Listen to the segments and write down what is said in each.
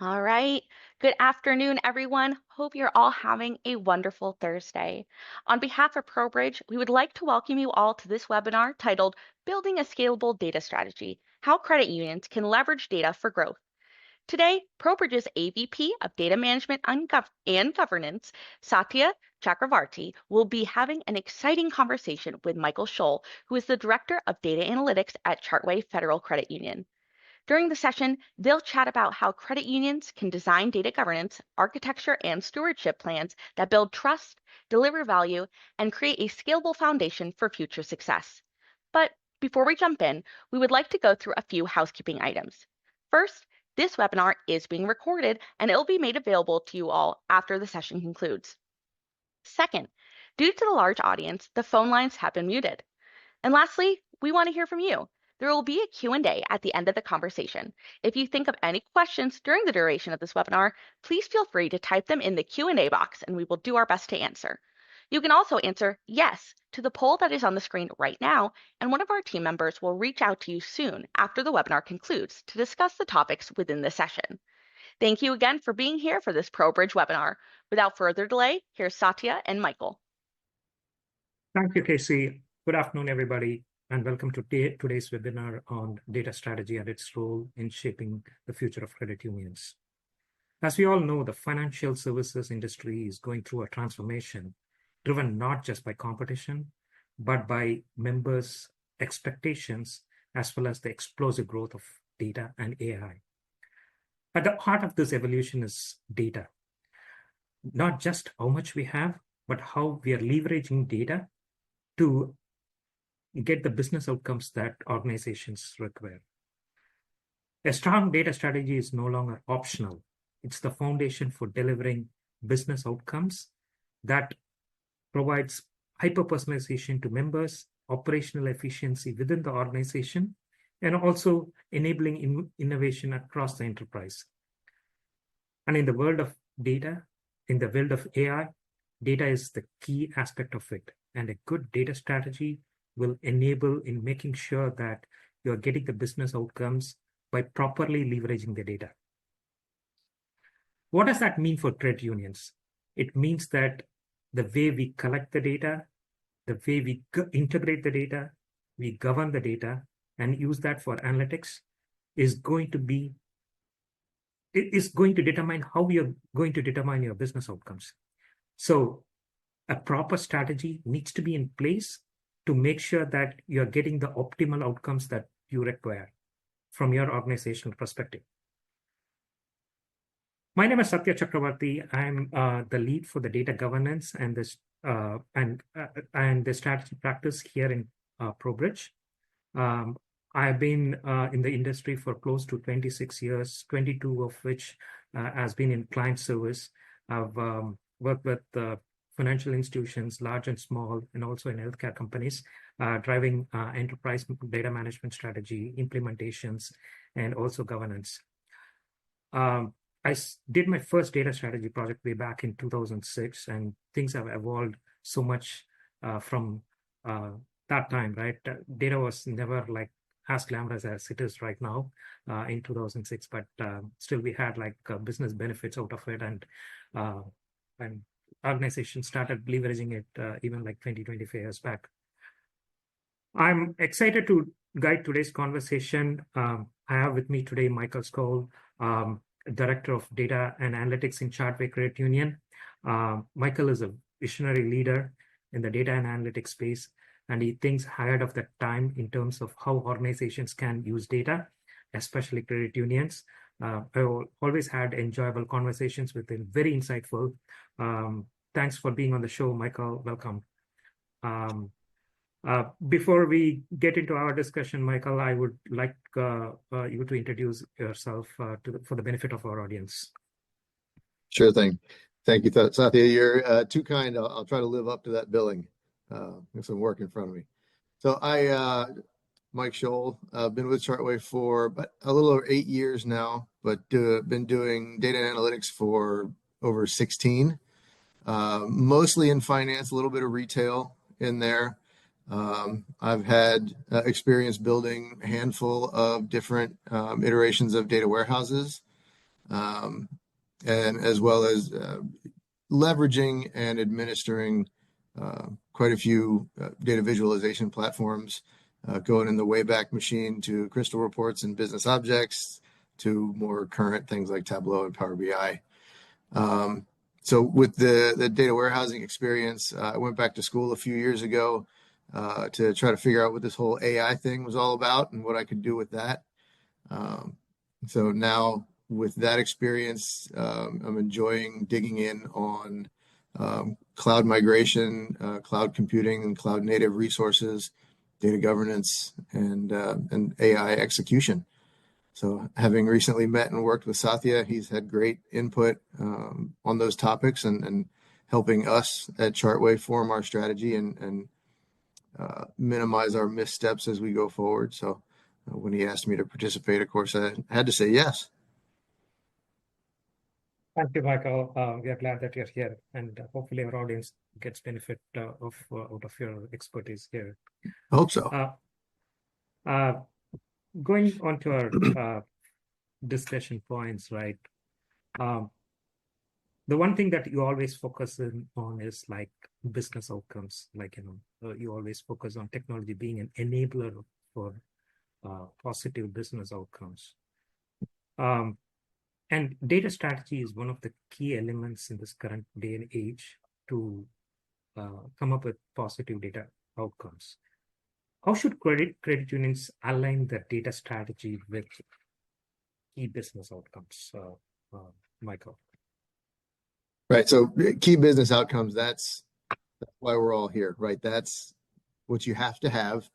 All right. Good afternoon, everyone. Hope you're all having a wonderful Thursday. On behalf of ProBridge, we would like to welcome you all to this webinar titled Building a Scalable Data Strategy, How Credit Unions Can Leverage Data for Growth. Today, ProBridge's AVP of Data Management and Governance, Satya Chakravarti, will be having an exciting conversation with Michael Scholl, who is the Director of Data Analytics at Chartway Federal Credit Union. During the session, they'll chat about how credit unions can design data governance, architecture, and stewardship plans that build trust, deliver value, and create a scalable foundation for future success. But before we jump in, we would like to go through a few housekeeping items. First, this webinar is being recorded and it will be made available to you all after the session concludes. Second, due to the large audience, the phone lines have been muted. And lastly, we want to hear from you. There will be a Q&A at the end of the conversation. If you think of any questions during the duration of this webinar, please feel free to type them in the Q&A box and we will do our best to answer. You can also answer yes to the poll that is on the screen right now, and one of our team members will reach out to you soon after the webinar concludes to discuss the topics within the session. Thank you again for being here for this ProBridge webinar. Without further delay, here's Satya and Michael. Thank you, Casey. Good afternoon, everybody, and welcome to today's webinar on data strategy and its role in shaping the future of credit unions. As we all know, the financial services industry is going through a transformation driven not just by competition, but by members' expectations, as well as the explosive growth of data and AI. At the heart of this evolution is data. Not just how much we have, but how we are leveraging data to get the business outcomes that organizations require. A strong data strategy is no longer optional. It's the foundation for delivering business outcomes that provides hyper-personalization to members, operational efficiency within the organization, and also enabling innovation across the enterprise. And in the world of data, in the world of AI, data is the key aspect of it. And a good data strategy will enable in making sure that you're getting the business outcomes by properly leveraging the data. What does that mean for credit unions? It means that the way we collect the data, the way we integrate the data, we govern the data and use that for analytics is going to determine how you're going to determine your business outcomes. So a proper strategy needs to be in place to make sure that you're getting the optimal outcomes that you require from your organizational perspective. My name is Satya Chakravarti. I'm the lead for the data governance and the strategy practice here in ProBridge. I've been in the industry for close to 26 years, 22 of which has been in client service. I've worked with financial institutions, large and small, and also in healthcare companies, driving enterprise data management strategy, implementations, and also governance. I did my first data strategy project way back in 2006, and things have evolved so much from that time, right? Data was never like as glamorous as it is right now in 2006, but still we had like business benefits out of it, and organizations started leveraging it even like 25 years back. I'm excited to guide today's conversation. I have with me today Michael Scholl, Director of Data and Analytics in Chartway Credit Union. Michael is a visionary leader in the data and analytics space, and he thinks ahead of the time in terms of how organizations can use data, especially credit unions. I've always had enjoyable conversations with him, very insightful. Thanks for being on the show, Michael. Welcome. Before we get into our discussion, Michael, I would like you to introduce yourself for the benefit of our audience. Sure thing. Thank you, Satya. You're too kind. I'll try to live up to that billing. There's some work in front of me. So Mike Scholl, I've been with Chartway for about a little over 8 years now, but been doing data and analytics for over 16, mostly in finance, a little bit of retail in there. I've had experience building a handful of different iterations of data warehouses. and as well as leveraging and administering quite a few data visualization platforms, going in the Wayback Machine to Crystal Reports and Business Objects to more current things like Tableau and Power BI. So with the data warehousing experience, I went back to school a few years ago to try to figure out what this whole AI thing was all about and what I could do with that. So now with that experience, I'm enjoying digging in on cloud migration, cloud computing, and cloud native resources, data governance, and AI execution. So having recently met and worked with Satya, he's had great input on those topics and helping us at Chartway form our strategy and minimize our missteps as we go forward. So when he asked me to participate, of course, I had to say yes. Thank you, Michael. We are glad that you're here, and hopefully our audience gets benefit out of your expertise here. I hope so. Going on to our discussion points, right? The one thing that you always focus on is like business outcomes. Like, you always focus on technology being an enabler for positive business outcomes. And data strategy is one of the key elements in this current day and age to come up with positive data outcomes. How should credit unions align their data strategy with key business outcomes, Michael? Right. So key business outcomes, that's why we're all here, right? That's what you have to have.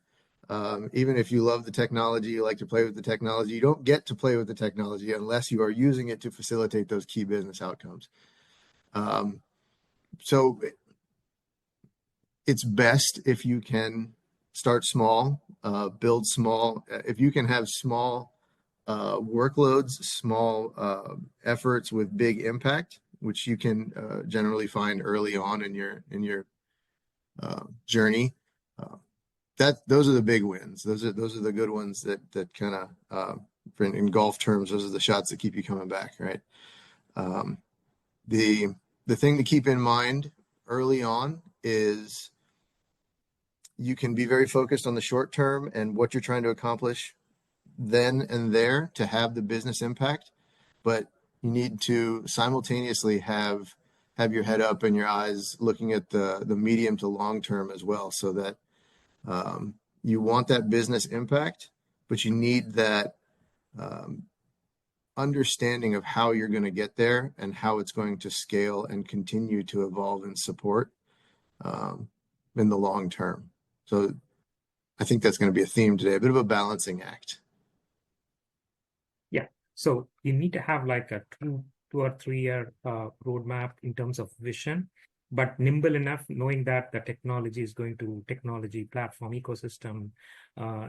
Even if you love the technology, you like to play with the technology, you don't get to play with the technology unless you are using it to facilitate those key business outcomes. So it's best if you can start small, build small. If you can have small workloads, small efforts with big impact, which you can generally find early on in your journey. Those are the big wins. Those are the good ones that kind of in golf terms, those are the shots that keep you coming back, right? The thing to keep in mind early on is you can be very focused on the short term and what you're trying to accomplish then and there to have the business impact, but you need to simultaneously have your head up and your eyes looking at the medium to long term as well, so that you want that business impact, but you need that understanding of how you're going to get there and how it's going to scale and continue to evolve and support in the long term. So I think that's going to be a theme today, a bit of a balancing act. Yeah. So you need to have like a 2 or 3 year roadmap in terms of vision, but nimble enough, knowing that the technology platform ecosystem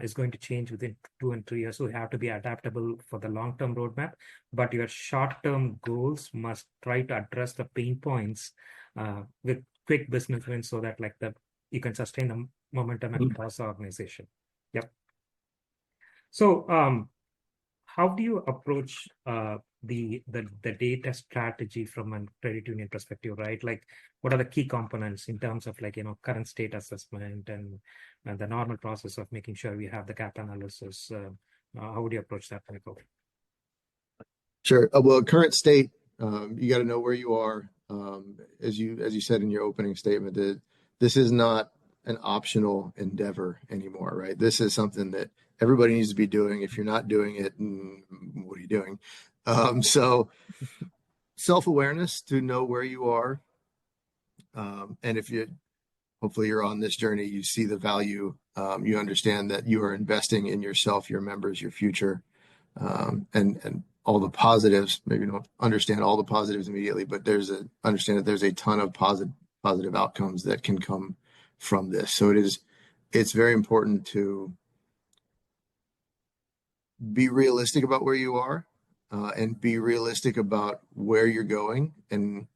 is going to change within 2 and 3 years. So you have to be adaptable for the long-term roadmap, but your short-term goals must try to address the pain points with quick business wins, so that you can sustain the momentum across the organization. Yep. So how do you approach the data strategy from a credit union perspective, right? Like, what are the key components in terms of current state assessment and the normal process of making sure we have the gap analysis? How would you approach that, Michael? Sure. Well, current state, you got to know where you are. As you said in your opening statement, that this is not an optional endeavor anymore, right? This is something that everybody needs to be doing. If you're not doing it, what are you doing? So self-awareness to know where you are. And hopefully you're on this journey, you see the value, you understand that you are investing in yourself, your members, your future, and all the positives. Maybe you don't understand all the positives immediately, but understand that there's a ton of positive outcomes that can come from this. So it's very important to be realistic about where you are, and be realistic about where you're going and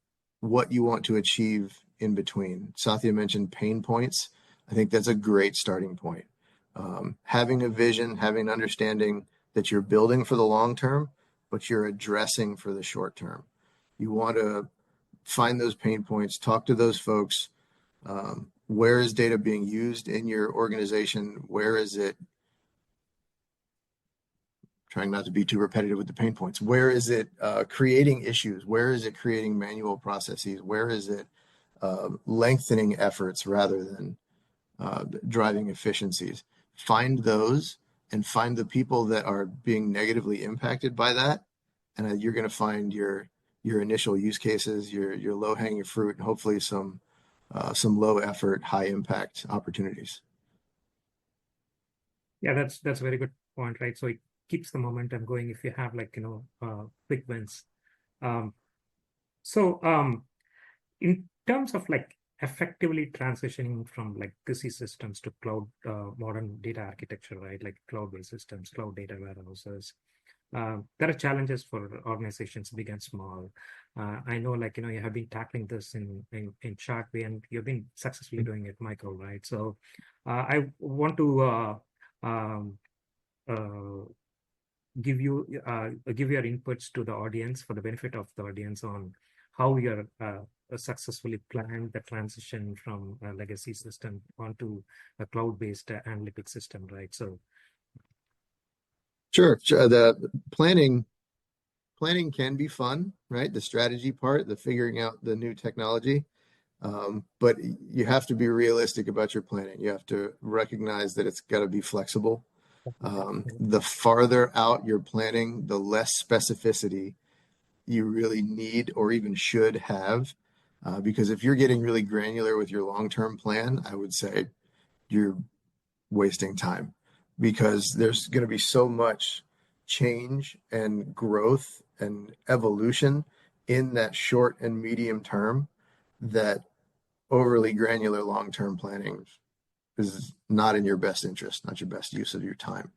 what you want to achieve in between. Satya mentioned pain points. I think that's a great starting point. Having a vision, having an understanding that you're building for the long term, but you're addressing for the short term. You want to find those pain points, talk to those folks. Where is data being used in your organization? Where is it? Trying not to be too repetitive with the pain points. Where is it creating issues? Where is it creating manual processes? Where is it lengthening efforts rather than driving efficiencies? Find those and find the people that are being negatively impacted by that, and you're going to find your initial use cases, your low hanging fruit, and hopefully some low effort, high impact opportunities. Yeah, that's a very good point, right? So it keeps the momentum going if you have like quick wins. In terms of like effectively transitioning from legacy systems to cloud modern data architecture, right? Like cloud-based systems, cloud data warehouses. There are challenges for organizations big and small. I know you have been tackling this in Sharkway, and you've been successfully doing it, Michael, right? So I want to give your inputs to the audience for the benefit of the audience on how you're successfully planned the transition from a legacy system onto a cloud-based analytics system, right? So Sure. The planning can be fun, right? The strategy part, the figuring out the new technology. But you have to be realistic about your planning. You have to recognize that it's got to be flexible. The farther out you're planning, the less specificity you really need or even should have. Because if you're getting really granular with your long-term plan, I would say you're wasting time, because there's going to be so much change and growth and evolution in that short and medium term that overly granular long-term planning is not in your best interest, not your best use of your time.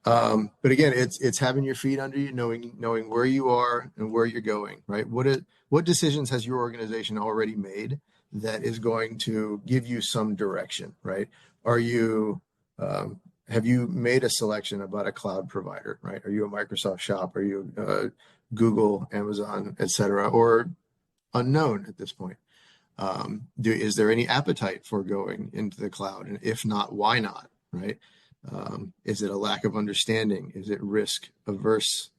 But again, it's having your feet under you, knowing where you are and where you're going, right? What decisions has your organization already made that is going to give you some direction, right? Have you made a selection about a cloud provider, right? Are you a Microsoft shop? Are you Google, Amazon, et cetera, or unknown at this point? Is there any appetite for going into the cloud? And if not, why not, right? Is it a lack of understanding? Is it risk averse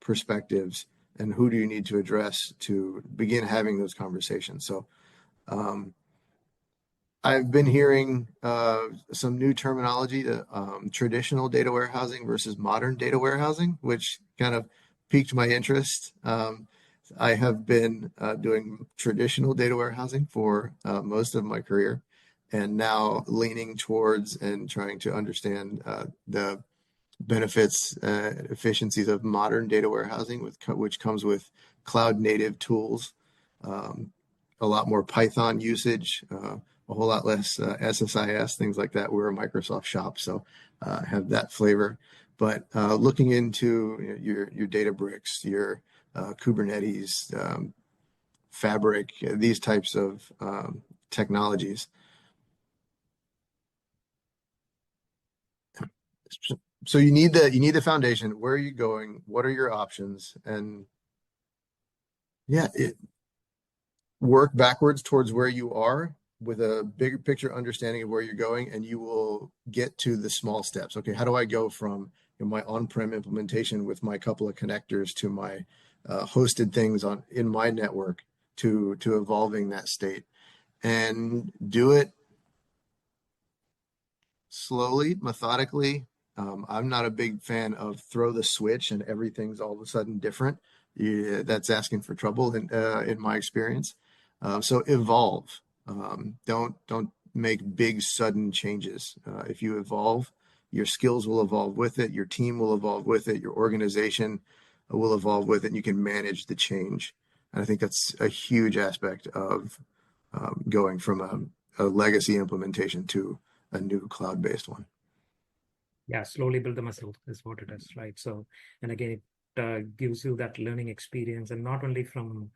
perspectives? And who do you need to address to begin having those conversations? So I've been hearing some new terminology to traditional data warehousing versus modern data warehousing, which kind of piqued my interest. I have been doing traditional data warehousing for most of my career, and now leaning towards and trying to understand the benefits, efficiencies of modern data warehousing, which comes with cloud native tools, a lot more Python usage, a whole lot less SSIS, things like that. We're a Microsoft shop, so have that flavor. But looking into your Databricks, your Kubernetes, Fabric, these types of technologies. So you need the foundation. Where are you going? What are your options? And yeah, work backwards towards where you are with a bigger picture understanding of where you're going, and you will get to the small steps. Okay, how do I go from my on-prem implementation with my couple of connectors to my hosted things in my network to evolving that state, and do it slowly, methodically. I'm not a big fan of throw the switch and everything's all of a sudden different. That's asking for trouble in my experience. So evolve. Don't make big sudden changes. If you evolve, your skills will evolve with it. Your team will evolve with it. Your organization will evolve with it. And you can manage the change. And I think that's a huge aspect of going from a legacy implementation to a new cloud-based one. Yeah, slowly build the muscle is what it is, right? So, and again, it gives you that learning experience, and not only from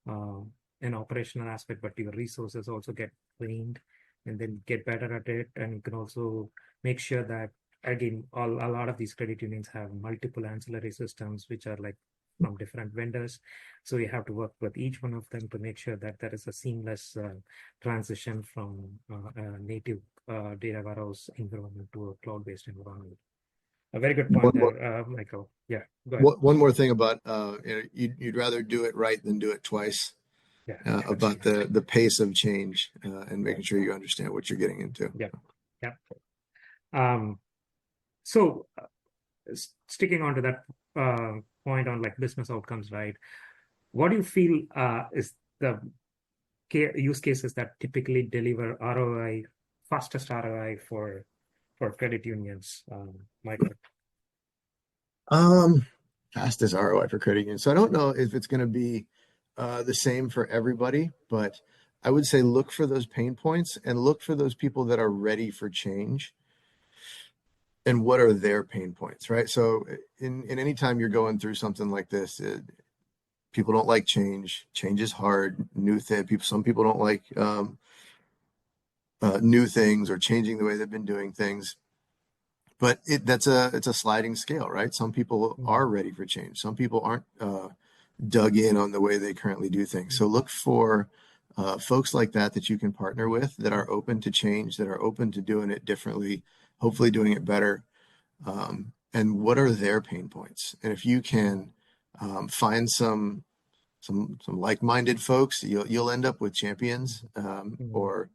an operational aspect, but your resources also get trained and then get better at it. And you can also make sure that again, a lot of these credit unions have multiple ancillary systems, which are like from different vendors. So you have to work with each one of them to make sure that there is a seamless transition from a native data warehouse environment to a cloud-based environment. A very good point there, Michael. Yeah, go ahead. One more thing about you'd rather do it right than do it twice. Yeah, about the pace of change and making sure you understand what you're getting into. Yeah, yeah. So sticking on to that point on like business outcomes, right? What do you feel is the use cases that typically deliver ROI, fastest ROI for credit unions, Michael? Fastest ROI for credit unions. So I don't know if it's going to be the same for everybody, but I would say look for those pain points and look for those people that are ready for change. And what are their pain points, right? So in any time you're going through something like this, people don't like change. Change is hard. Some people don't like new things or changing the way they've been doing things. But it's a sliding scale, right? Some people are ready for change. Some people aren't dug in on the way they currently do things. So look for folks like that you can partner with that are open to change, that are open to doing it differently, hopefully doing it better. And what are their pain points? And if you can find some like-minded folks, you'll end up with champions or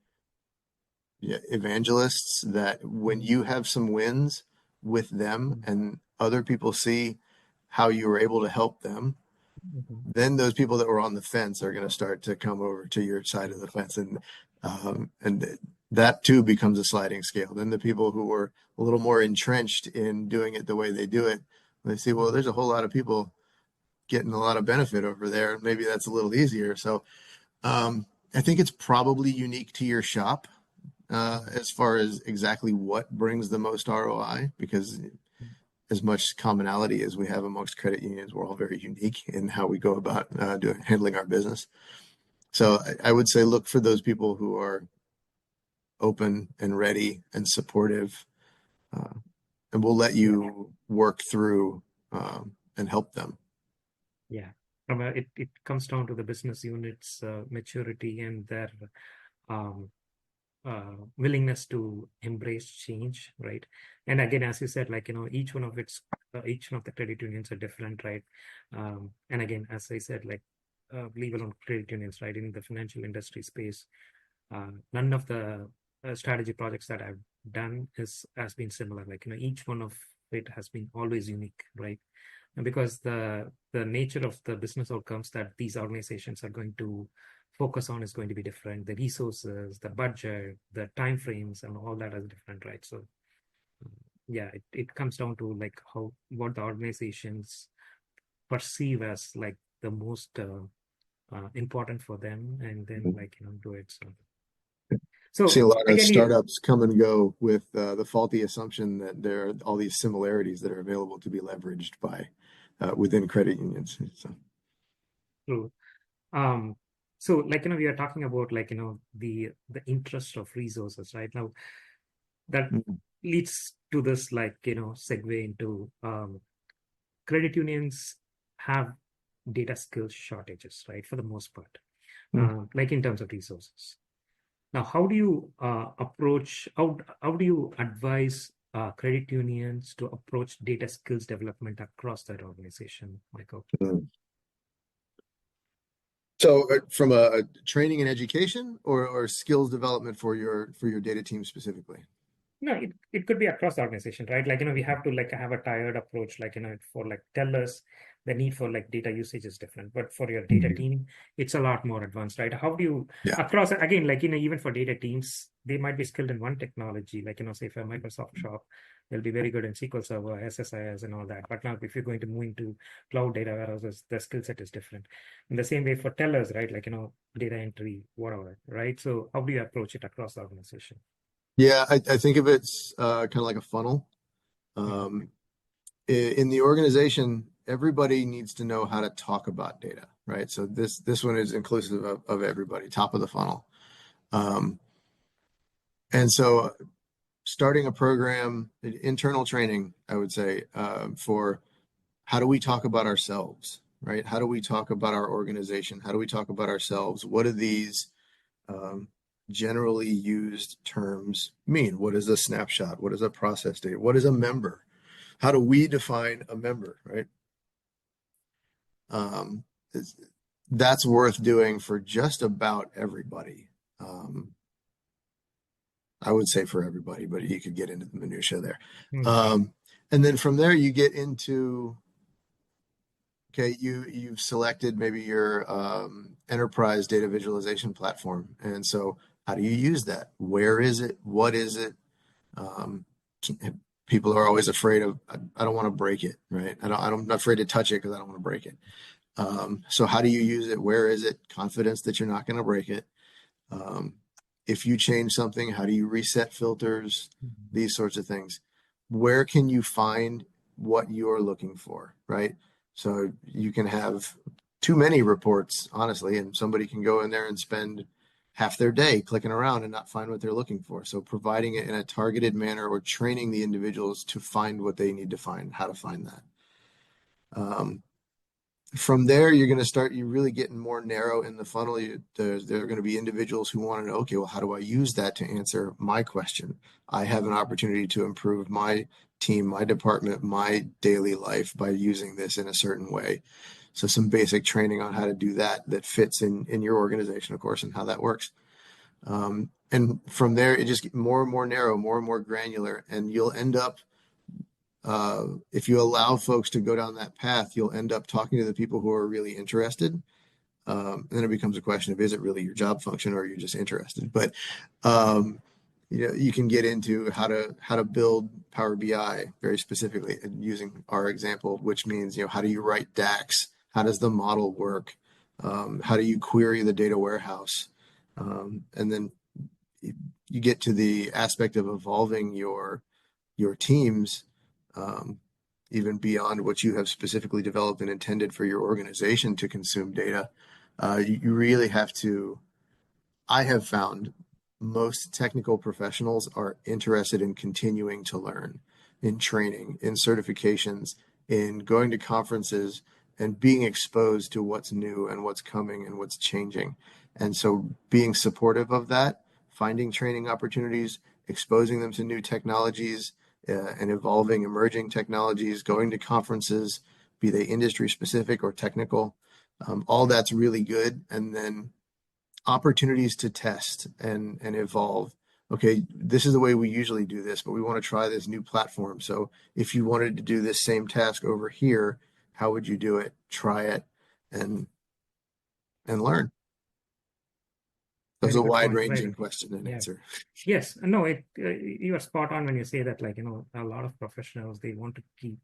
evangelists that when you have some wins with them and other people see how you were able to help them, then those people that were on the fence are going to start to come over to your side of the fence, and that too becomes a sliding scale. Then the people who were a little more entrenched in doing it the way they do it, they see, well, there's a whole lot of people getting a lot of benefit over there. Maybe that's a little easier. So I think it's probably unique to your shop as far as exactly what brings the most ROI, because as much commonality as we have amongst credit unions, we're all very unique in how we go about handling our business. So I would say look for those people who are open and ready and supportive, and we'll let you work through and help them. Yeah, it comes down to the business unit's maturity and their willingness to embrace change, right? And again, as you said, like, each one of the credit unions are different, right? And again, as I said, like, leave alone credit unions, right? In the financial industry space, none of the strategy projects that I've done has been similar. Like, each one of it has been always unique, right? And because the nature of the business outcomes that these organizations are going to focus on is going to be different. The resources, the budget, the timeframes, and all that is different, right? So yeah, it comes down to like what the organizations perceive as like the most important for them, and then do it. So See a lot of again, startups come and go with the faulty assumption that there are all these similarities that are available to be leveraged by within credit unions. So. True. So like, we are talking about like, the interest of resources right now that leads to this, like, segue into credit unions have data skills shortages, right? For the most part, like in terms of resources. Now, how do you approach, how do you advise credit unions to approach data skills development across their organization, Michael? So from a training and education or skills development for your data team specifically? No, it could be across the organization, right? Like, we have to like have a tiered approach, like, for like tellers, the need for like data usage is different, but for your data team, it's a lot more advanced, right? How do you across, again, like, even for data teams, they might be skilled in one technology, like, say for a Microsoft shop, they'll be very good in SQL Server, SSIS and all that. But now if you're going to move into cloud data warehouses, the skill set is different. In the same way for tellers, right? Like, data entry, whatever, right? So how do you approach it across the organization? Yeah, I think of it's kind of like a funnel. In the organization, everybody needs to know how to talk about data, right? So this one is inclusive of everybody, top of the funnel. And so starting a program, internal training, I would say, for how do we talk about ourselves, right? How do we talk about our organization? How do we talk about ourselves? What do these generally used terms mean? What is a snapshot? What is a process data? What is a member? How do we define a member, right? That's worth doing for just about everybody. I would say for everybody, but you could get into the minutia there. And then from there, you get into, okay, you've selected maybe your enterprise data visualization platform. And so how do you use that? Where is it? What is it? People are always afraid of, I don't want to break it, right? I'm not afraid to touch it because I don't want to break it. So how do you use it? Where is it? Confidence that you're not going to break it. If you change something, how do you reset filters? These sorts of things. Where can you find what you're looking for, right? So you can have too many reports, honestly, and somebody can go in there and spend half their day clicking around and not find what they're looking for. So providing it in a targeted manner or training the individuals to find what they need to find, how to find that. From there, you're going to start, you're really getting more narrow in the funnel. There are going to be individuals who want to know, okay, well, how do I use that to answer my question? I have an opportunity to improve my team, my department, my daily life by using this in a certain way. So some basic training on how to do that fits in your organization, of course, and how that works. And from there, it just gets more and more narrow, more and more granular, and you'll end up, if you allow folks to go down that path, you'll end up talking to the people who are really interested. And then it becomes a question of, is it really your job function or are you just interested? But you can get into how to build Power BI very specifically, and using our example, which means, how do you write DAX? How does the model work? How do you query the data warehouse? And then you get to the aspect of evolving your teams, even beyond what you have specifically developed and intended for your organization to consume data. You really have to, I have found most technical professionals are interested in continuing to learn, in training, in certifications, in going to conferences and being exposed to what's new and what's coming and what's changing. And so being supportive of that, finding training opportunities, exposing them to new technologies, and evolving emerging technologies, going to conferences, be they industry specific or technical, all that's really good. And then opportunities to test and evolve. Okay, this is the way we usually do this, but we want to try this new platform. So if you wanted to do this same task over here, how would you do it? Try it and learn. That's a wide-ranging question and answer. Yes, no, you are spot on when you say that, a lot of professionals, they want to keep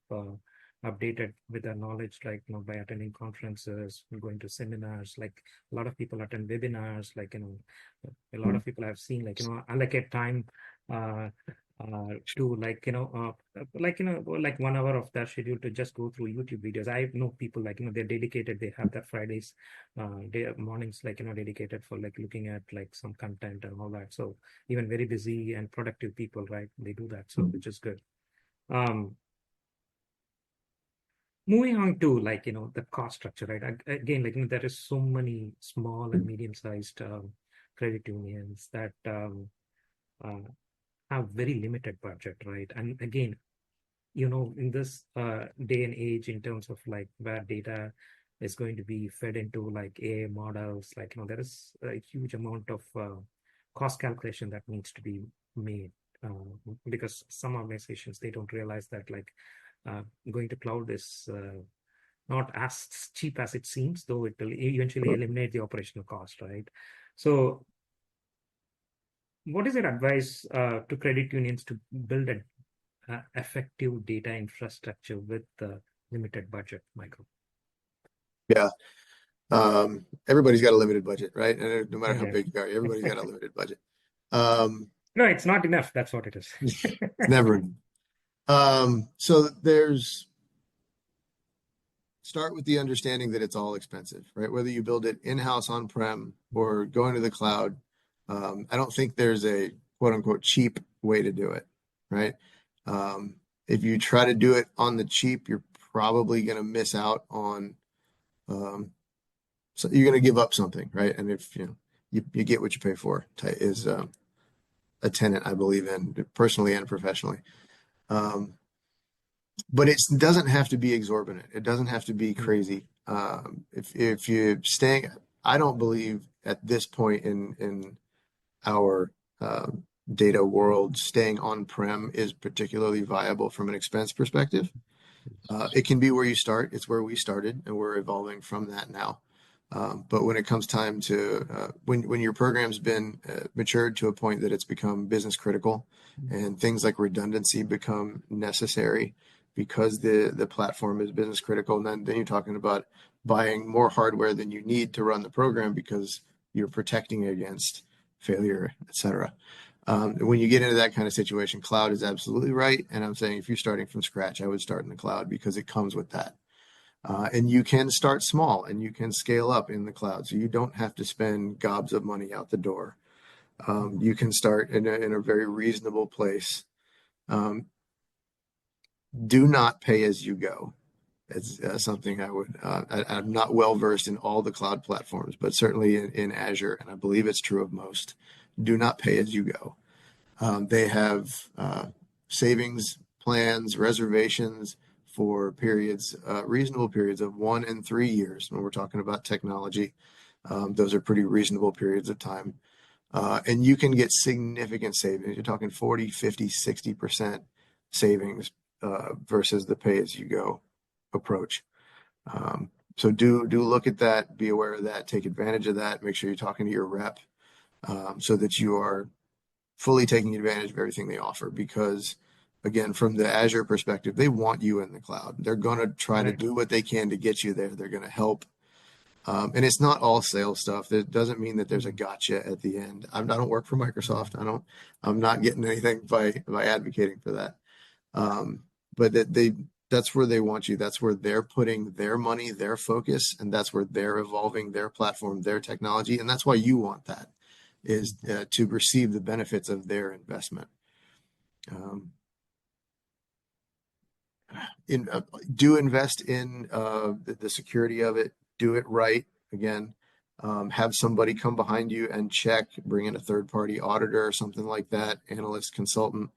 updated with their knowledge, by attending conferences, going to seminars, a lot of people attend webinars, a lot of people I've seen, allocate time to 1 hour of their schedule to just go through YouTube videos. I know people they're dedicated, they have their Fridays mornings dedicated for looking at some content and all that. So even very busy and productive people, right, they do that, so which is good. Moving on to the cost structure, right? Again, there is so many small and medium-sized credit unions that have very limited budget, right? And again, in this day and age, in terms of where data is going to be fed into AI models, there is a huge amount of cost calculation that needs to be made, because some organizations, they don't realize that going to cloud is not as cheap as it seems, though it will eventually eliminate the operational cost, right? So what is your advice to credit unions to build an effective data infrastructure with the limited budget, Michael? Yeah. Everybody's got a limited budget, right? And no matter how big you are, everybody's got a limited budget. No, it's not enough. That's what it is. Never. So start with the understanding that it's all expensive, right? Whether you build it in-house on-prem or going to the cloud, I don't think there's a quote unquote cheap way to do it. right? If you try to do it on the cheap, you're probably going to miss out on, so you're going to give up something, right? And if you get what you pay for is a tenet I believe in personally and professionally. But it doesn't have to be exorbitant. It doesn't have to be crazy. If you're staying, I don't believe at this point in our data world, staying on-prem is particularly viable from an expense perspective. It can be where you start. It's where we started, and we're evolving from that now. But when it comes time to when your program's been matured to a point that it's become business critical, and things like redundancy become necessary because the platform is business critical, and then you're talking about buying more hardware than you need to run the program because you're protecting against failure, etc. When you get into that kind of situation, cloud is absolutely right. And I'm saying if you're starting from scratch, I would start in the cloud because it comes with that. And you can start small and you can scale up in the cloud. So you don't have to spend gobs of money out the door. You can start in a very reasonable place. Do not pay as you go. It's something I would, I'm not well versed in all the cloud platforms, but certainly in Azure, and I believe it's true of most, do not pay as you go. They have savings plans, reservations for periods, reasonable periods of 1 and 3 years. When we're talking about technology, those are pretty reasonable periods of time. And you can get significant savings. You're talking 40, 50, 60% savings versus the pay-as-you-go approach. So do look at that, be aware of that, take advantage of that, make sure you're talking to your rep so that you are fully taking advantage of everything they offer. Because again, from the Azure perspective, they want you in the cloud. They're going to try to do what they can to get you there. They're going to help. And it's not all sales stuff. That doesn't mean that there's a gotcha at the end. I don't work for Microsoft. I'm not getting anything by advocating for that. But that's where they want you. That's where they're putting their money, their focus, and that's where they're evolving their platform, their technology. And that's why you want that, is to receive the benefits of their investment. Do invest in the security of it. Do it right. Again, have somebody come behind you and check, bring in a third-party auditor or something like that, analyst, consultant,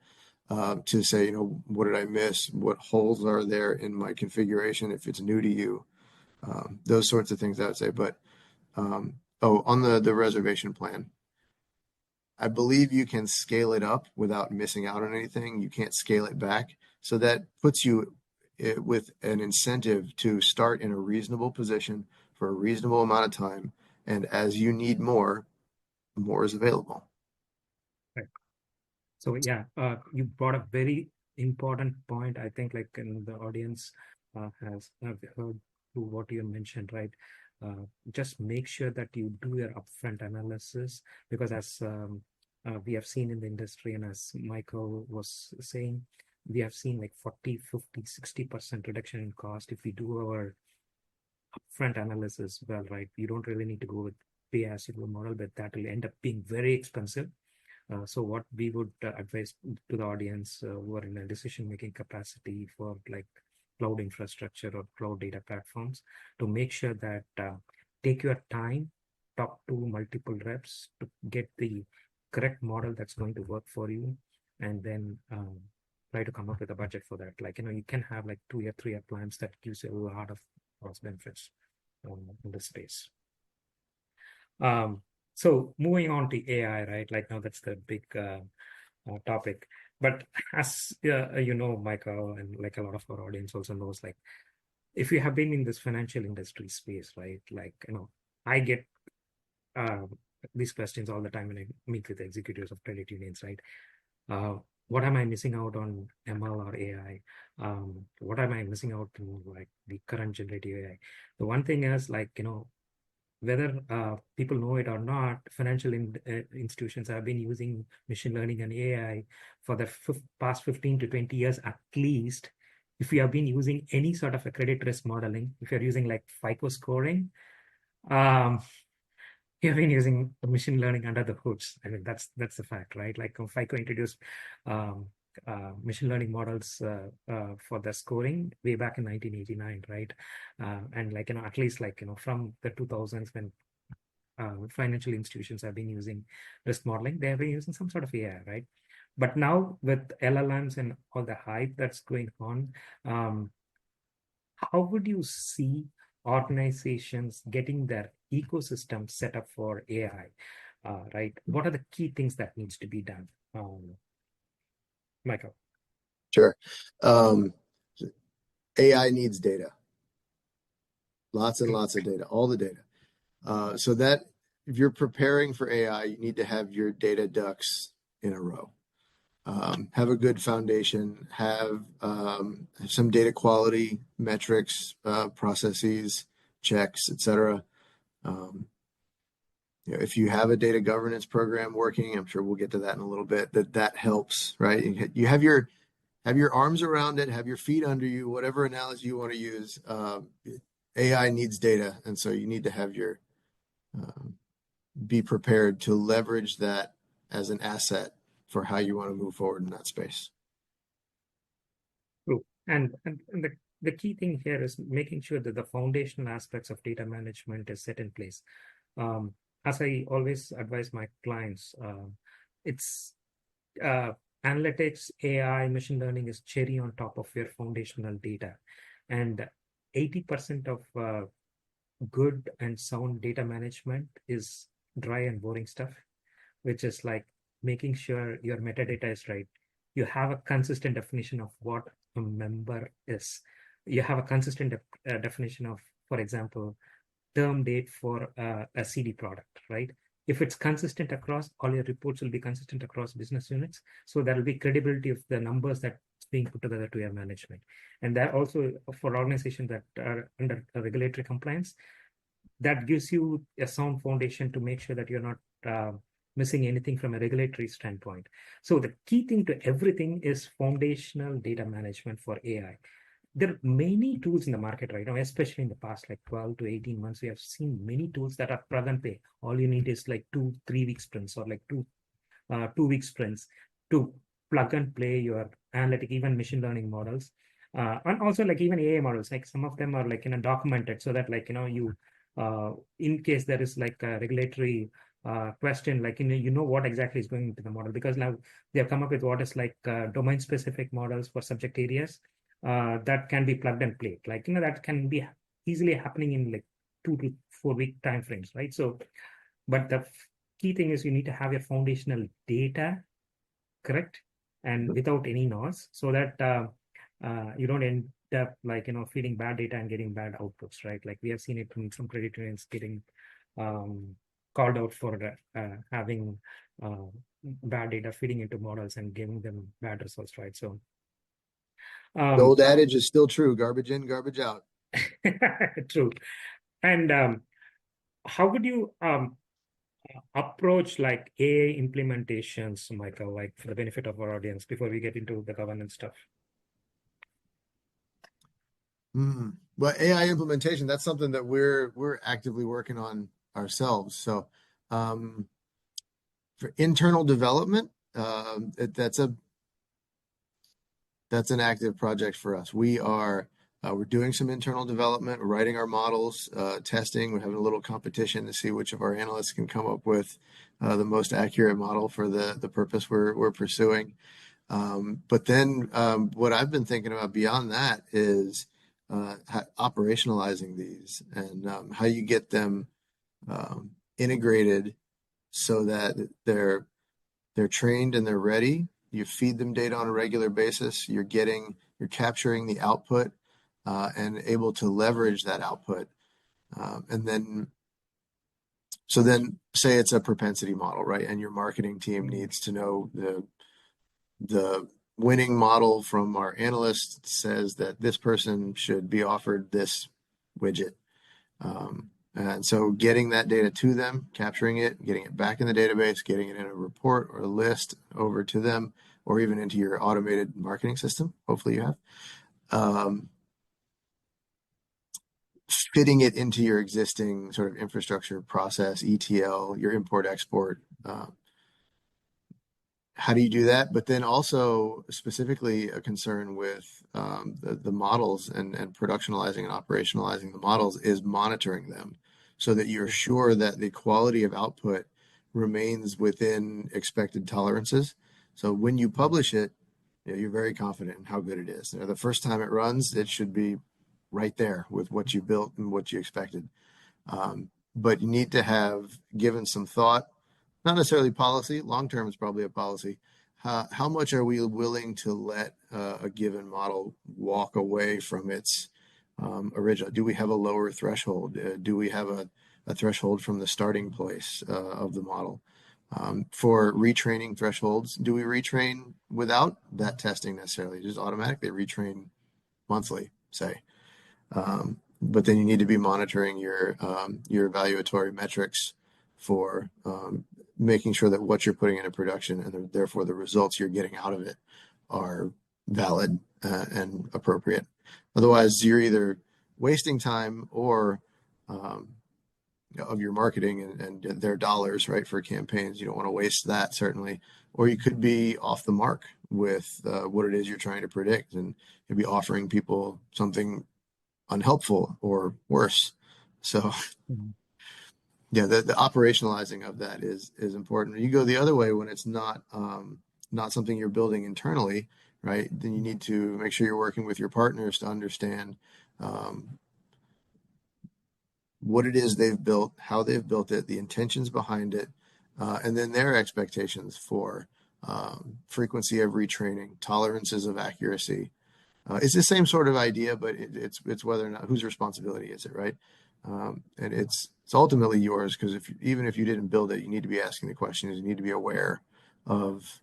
to say, what did I miss? What holes are there in my configuration if it's new to you? Those sorts of things I would say. But on the reservation plan, I believe you can scale it up without missing out on anything. You can't scale it back. So that puts you with an incentive to start in a reasonable position for a reasonable amount of time. And as you need more is available. Right. So yeah, you brought a very important point. I think like in the audience has heard through what you mentioned, right? Just make sure that you do your upfront analysis, because as we have seen in the industry, and as Michael was saying, we have seen like 40, 50, 60% reduction in cost if we do our upfront analysis well, right? You don't really need to go with pay-as-you-go model, but that will end up being very expensive. So what we would advise to the audience who are in a decision-making capacity for like cloud infrastructure or cloud data platforms, to make sure that take your time, talk to multiple reps to get the correct model that's going to work for you, and then try to come up with a budget for that. Like, you can have like 2-year, 3-year plans that gives you a lot of cost benefits in this space. So moving on to AI, right? Like now that's the big topic. But as Michael, and like a lot of our audience also knows, like if you have been in this financial industry space, right? Like, I get these questions all the time when I meet with executives of credit unions, right? What am I missing out on ML or AI? What am I missing out in like the current generative AI? The one thing is like, whether people know it or not, financial institutions have been using machine learning and AI for the past 15 to 20 years at least. If you have been using any sort of a credit risk modeling, if you're using like FICO scoring, you have been using machine learning under the hoods. I mean, that's the fact, right? Like FICO introduced machine learning models for the scoring way back in 1989, right? And like, at least like, from the 2000s when financial institutions have been using risk modeling, they have been using some sort of AI, right? But now with LLMs and all the hype that's going on, how would you see organizations getting their ecosystem set up for AI, right? What are the key things that needs to be done? Michael. Sure. AI needs data, lots and lots of data, all the data. So that if you're preparing for AI, you need to have your data ducks in a row. Have a good foundation, have some data quality metrics, processes, checks, etc. If you have a data governance program working, I'm sure we'll get to that in a little bit, that helps, right? You have your arms around it, have your feet under you, whatever analogy you want to use. AI needs data, and so you need to have your be prepared to leverage that as an asset for how you want to move forward in that space. True. And the key thing here is making sure that the foundational aspects of data management is set in place. As I always advise my clients, it's analytics, AI, machine learning is cherry on top of your foundational data. And 80% of good and sound data management is dry and boring stuff, which is like making sure your metadata is right. You have a consistent definition of what a member is. You have a consistent definition of, for example, term date for a CD product, right? If it's consistent across, all your reports will be consistent across business units. So there will be credibility of the numbers that's being put together to your management. And that also for organizations that are under regulatory compliance, that gives you a sound foundation to make sure that you're not missing anything from a regulatory standpoint. So the key thing to everything is foundational data management for AI. There are many tools in the market right now, especially in the past like 12 to 18 months. We have seen many tools that are plug and play. All you need is like 2-3 week sprints or like 2 week sprints to plug and play your analytic, even machine learning models. And also like even AI models, like some of them are like, documented so that like, you, in case there is like a regulatory question, like, what exactly is going into the model, because now they have come up with what is like domain specific models for subject areas. That can be plugged and played, like that can be easily happening in like 2 to 4 week time frames, right? So, but the key thing is you need to have your foundational data correct and without any noise, so that you don't end up like feeding bad data and getting bad outputs, right? Like we have seen it from some credit unions getting called out for having bad data feeding into models and giving them bad results, right? So. The old adage is still true: garbage in, garbage out. True. And how would you approach like AI implementations, Michael, like for the benefit of our audience before we get into the governance stuff? Well, AI implementation, that's something that we're actively working on ourselves. So for internal development, that's an active project for us. We're doing some internal development, we're writing our models, testing. We're having a little competition to see which of our analysts can come up with the most accurate model for the purpose we're pursuing. But then what I've been thinking about beyond that is operationalizing these and how you get them integrated so that they're trained and they're ready. You feed them data on a regular basis. You're capturing the output and able to leverage that output. And then say it's a propensity model, right? And your marketing team needs to know the winning model from our analyst says that this person should be offered this widget. And so getting that data to them, capturing it, getting it back in the database, getting it in a report or a list over to them, or even into your automated marketing system, hopefully you have, fitting it into your existing sort of infrastructure process, ETL, your import export, how do you do that? But then also specifically a concern with the models and productionalizing and operationalizing the models is monitoring them so that you're sure that the quality of output remains within expected tolerances. So when you publish it, you're very confident in how good it is. The first time it runs, it should be right there with what you built and what you expected. But you need to have given some thought, not necessarily policy, long term is probably a policy. How much are we willing to let a given model walk away from its original? Do we have a lower threshold? Do we have a threshold from the starting place of the model? For retraining thresholds, do we retrain without that testing necessarily? Just automatically retrain monthly, say. But then you need to be monitoring your evaluatory metrics for making sure that what you're putting into production and therefore the results you're getting out of it are valid and appropriate. Otherwise, you're either wasting time or of your marketing and their dollars, right, for campaigns. You don't want to waste that, certainly. Or you could be off the mark with what it is you're trying to predict, and you'd be offering people something unhelpful or worse. So yeah, the operationalizing of that is important. You go the other way when it's not something you're building internally, right? Then you need to make sure you're working with your partners to understand what it is they've built, how they've built it, the intentions behind it, and then their expectations for frequency of retraining, tolerances of accuracy. It's the same sort of idea, but it's whether or not whose responsibility is it, right? And it's ultimately yours, because even if you didn't build it, you need to be asking the questions. You need to be aware of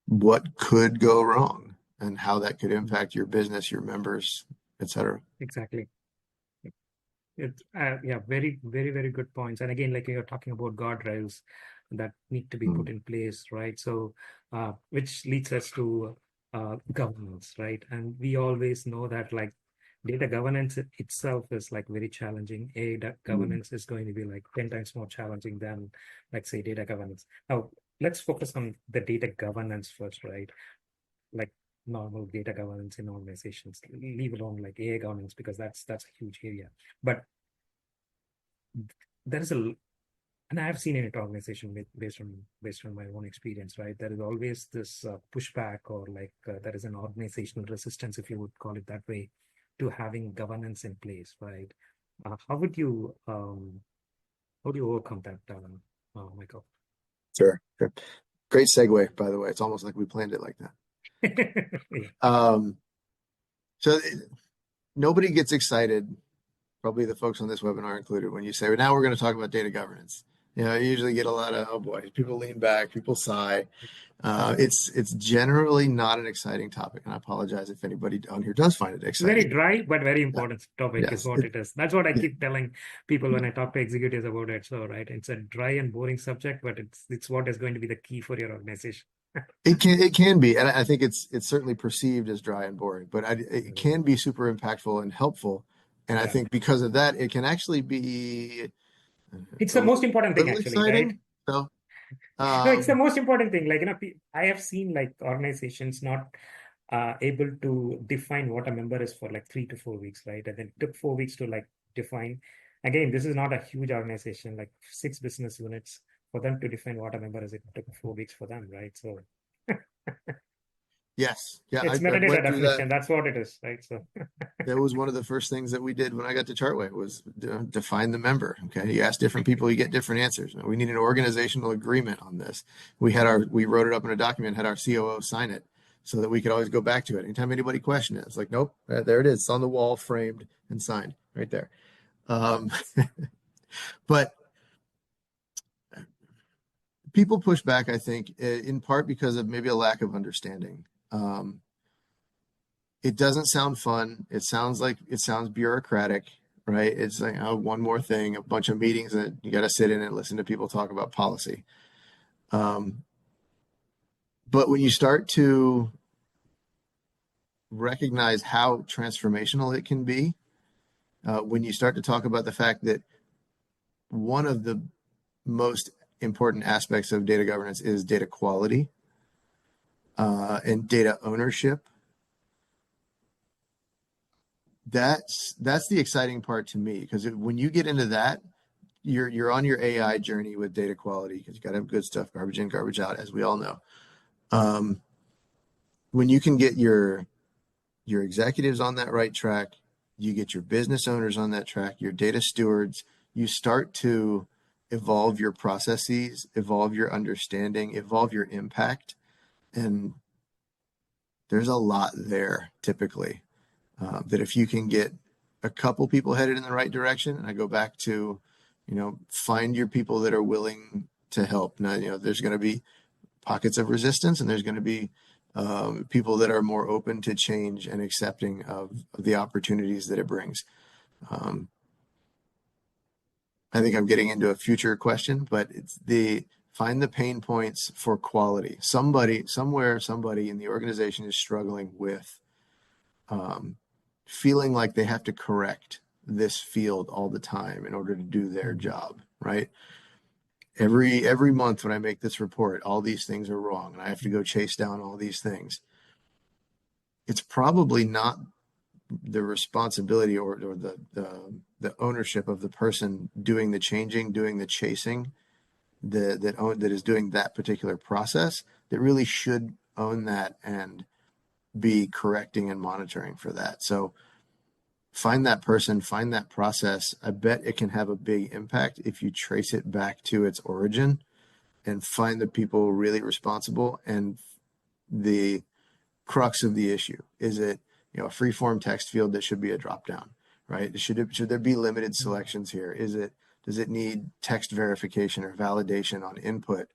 what could go wrong and how that could impact your business, your members, etc. Exactly. It's yeah, very, very, very good points. And again, like you're talking about guardrails that need to be put in place, right? So, which leads us to governance, right? And we always know that like data governance itself is like very challenging. Governance is going to be like 10 times more challenging than, like, say, data governance. Now, let's focus on the data governance first, right? Like normal data governance in organizations, leave alone like AI governance, because that's a huge area. But there is and I have seen in an organization based on my own experience, right? There is always this pushback, or like there is an organizational resistance, if you would call it that way, to having governance in place, right? How would you overcome that, Michael? Sure. Great segue, by the way. It's almost like we planned it like that. So nobody gets excited, probably the folks on this webinar included, when you say, well, now we're going to talk about data governance. You usually get a lot of, oh boy, people lean back, people sigh. It's generally not an exciting topic, and I apologize if anybody on here does find it exciting. Very dry, but very important topic is what it is. That's what I keep telling people when I talk to executives about it. So, right, it's a dry and boring subject, but it's what is going to be the key for your organization. It can be, and I think it's certainly perceived as dry and boring, but it can be super impactful and helpful. And I think because of that, it can actually be. It's the most important thing, actually, exciting. right? So, no, it's the most important thing. Like, I have seen like organizations not able to define what a member is for like 3 to 4 weeks, right? And then it took 4 weeks to like define. Again, this is not a huge organization, like 6 business units. For them to define what a member is, it took 4 weeks for them, right? So yes, yeah, it's metadata definition. That's what it is, right? So that was one of the first things that we did when I got to Chartway was define the member. Okay, you ask different people, you get different answers. We need an organizational agreement on this. We wrote it up in a document, had our COO sign it, so that we could always go back to it anytime anybody questioned it. It's like, nope, there it is. It's on the wall, framed and signed right there. But people push back, I think, in part because of maybe a lack of understanding. It doesn't sound fun. It sounds bureaucratic, right? It's like, oh, one more thing, a bunch of meetings that you got to sit in and listen to people talk about policy. But when you start to recognize how transformational it can be, when you start to talk about the fact that one of the most important aspects of data governance is data quality and data ownership. That's the exciting part to me, because when you get into that, you're on your AI journey with data quality, because you got to have good stuff, garbage in, garbage out, as we all know. When you can get your executives on that right track, you get your business owners on that track, your data stewards, you start to evolve your processes, evolve your understanding, evolve your impact. And there's a lot there typically that if you can get a couple people headed in the right direction, and I go back to, find your people that are willing to help. Now, there's going to be pockets of resistance, and there's going to be people that are more open to change and accepting of the opportunities that it brings. I think I'm getting into a future question, but it's find the pain points for quality. Somebody in the organization is struggling with feeling like they have to correct this field all the time in order to do their job, right? Every month when I make this report, all these things are wrong, and I have to go chase down all these things. It's probably not the responsibility or the ownership of the person doing the changing, doing the chasing, that is doing that particular process, that really should own that and be correcting and monitoring for that. So find that person, find that process. I bet it can have a big impact if you trace it back to its origin and find the people really responsible. And the crux of the issue, is it a free form text field that should be a drop down, right? Should there be limited selections here? Does it need text verification or validation on input?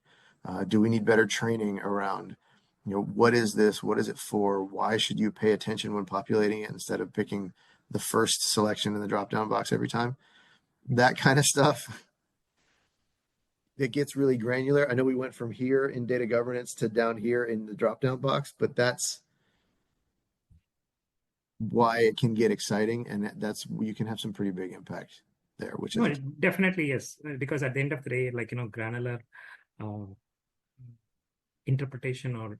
Do we need better training around, what is this? What is it for? Why should you pay attention when populating it instead of picking the first selection in the drop down box every time? That kind of stuff. It gets really granular. I know we went from here in data governance to down here in the drop down box, but that's why it can get exciting, and that's you can have some pretty big impact there, which No, is it definitely yes, because at the end of the day, granular interpretation or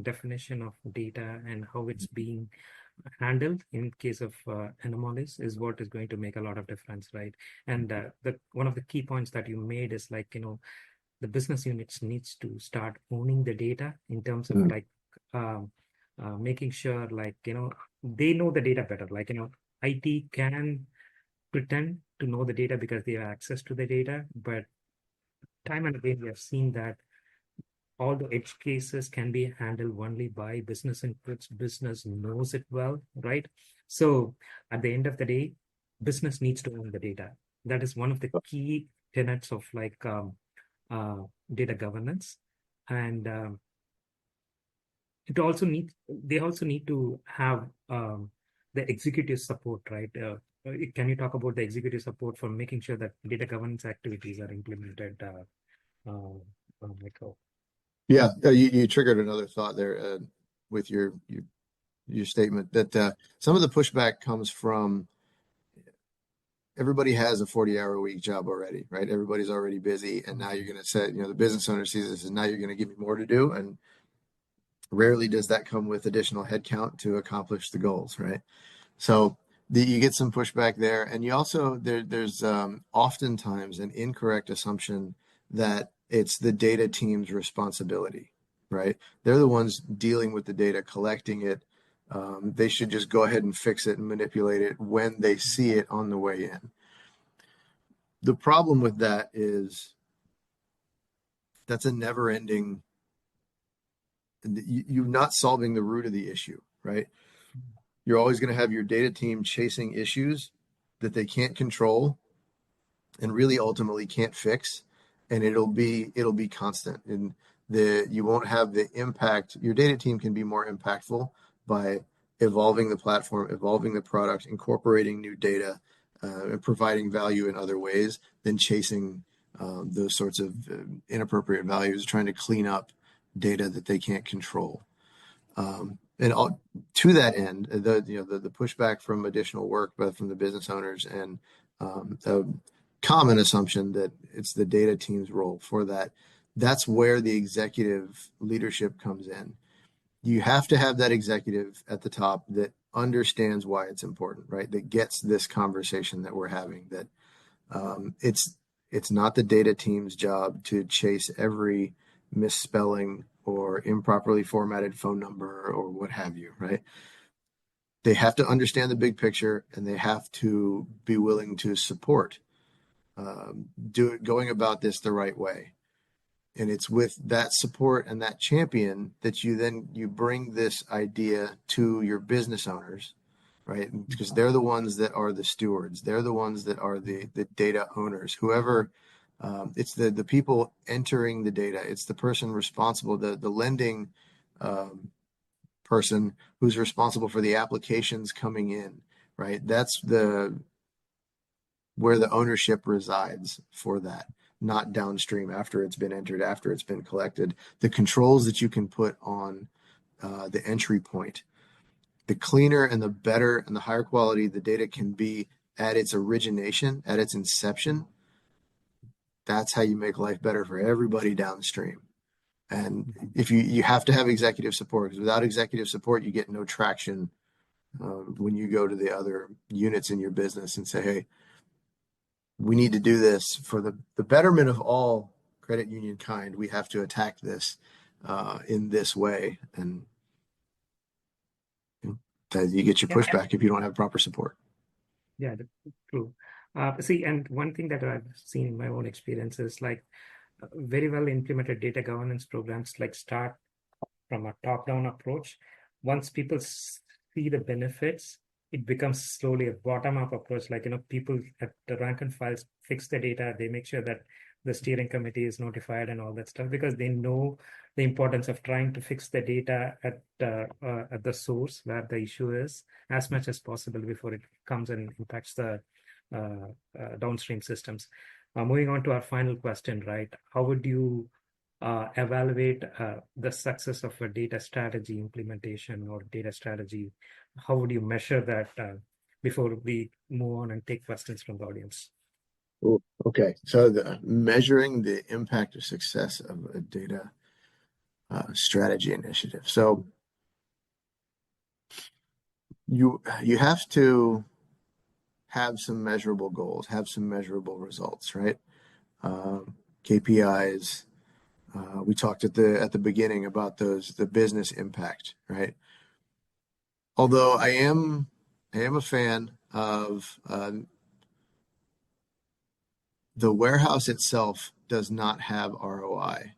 definition of data and how it's being handled in case of anomalies is what is going to make a lot of difference, right? And one of the key points that you made is the business units needs to start owning the data in terms of making sure they know the data better. IT can pretend to know the data because they have access to the data, but time and again we have seen that all the edge cases can be handled only by business inputs. Business knows it well, right? So at the end of the day, business needs to own the data. That is one of the key tenets of data governance. And they also need to have the executive support, right? Can you talk about the executive support for making sure that data governance activities are implemented? Yeah, you triggered another thought there with your statement that some of the pushback comes from everybody has a 40-hour-a-week job already, right? Everybody's already busy, and now you're going to say, the business owner sees this and now you're going to give me more to do, and rarely does that come with additional headcount to accomplish the goals, right? So you get some pushback there, and you also there's oftentimes an incorrect assumption that it's the data team's responsibility, right? They're the ones dealing with the data, collecting it. They should just go ahead and fix it and manipulate it when they see it on the way in. The problem with that is that's a never-ending. You're not solving the root of the issue, right? You're always going to have your data team chasing issues that they can't control and really ultimately can't fix, and it'll be constant, and you won't have the impact. Your data team can be more impactful by evolving the platform, evolving the product, incorporating new data, and providing value in other ways than chasing those sorts of inappropriate values, trying to clean up data that they can't control. To that end, the pushback from additional work, both from the business owners and common assumption that it's the data team's role for that. That's where the executive leadership comes in. You have to have that executive at the top that understands why it's important, right? That gets this conversation that we're having, that it's not the data team's job to chase every misspelling or improperly formatted phone number or what have you, right? They have to understand the big picture, and they have to be willing to support going about this the right way. And it's with that support and that champion that you bring this idea to your business owners, right? Because they're the ones that are the stewards. They're the ones that are the data owners. Whoever, it's the people entering the data. It's the person responsible, the lending person who's responsible for the applications coming in, right? That's where the ownership resides for that, not downstream after it's been entered, after it's been collected. The controls that you can put on the entry point, the cleaner and the better and the higher quality the data can be at its origination, at its inception, that's how you make life better for everybody downstream. And if you have to have executive support, because without executive support, you get no traction when you go to the other units in your business and say, hey, we need to do this for the betterment of all credit union kind. We have to attack this in this way. And you get your pushback if you don't have proper support. Yeah, true. See, and one thing that I've seen in my own experience is like very well implemented data governance programs like start from a top-down approach. Once people see the benefits, it becomes slowly a bottom-up approach. Like, people at the rank and files fix the data. They make sure that the steering committee is notified and all that stuff, because they know the importance of trying to fix the data at the source where the issue is as much as possible before it comes and impacts the downstream systems. Moving on to our final question, right? How would you evaluate the success of a data strategy implementation or data strategy? How would you measure that before we move on and take questions from the audience? Ooh, okay, so measuring the impact of success of a data strategy initiative. So you have to have some measurable goals, have some measurable results, right? KPIs. We talked at the beginning about the business impact, right? Although I am a fan of the warehouse itself does not have ROI,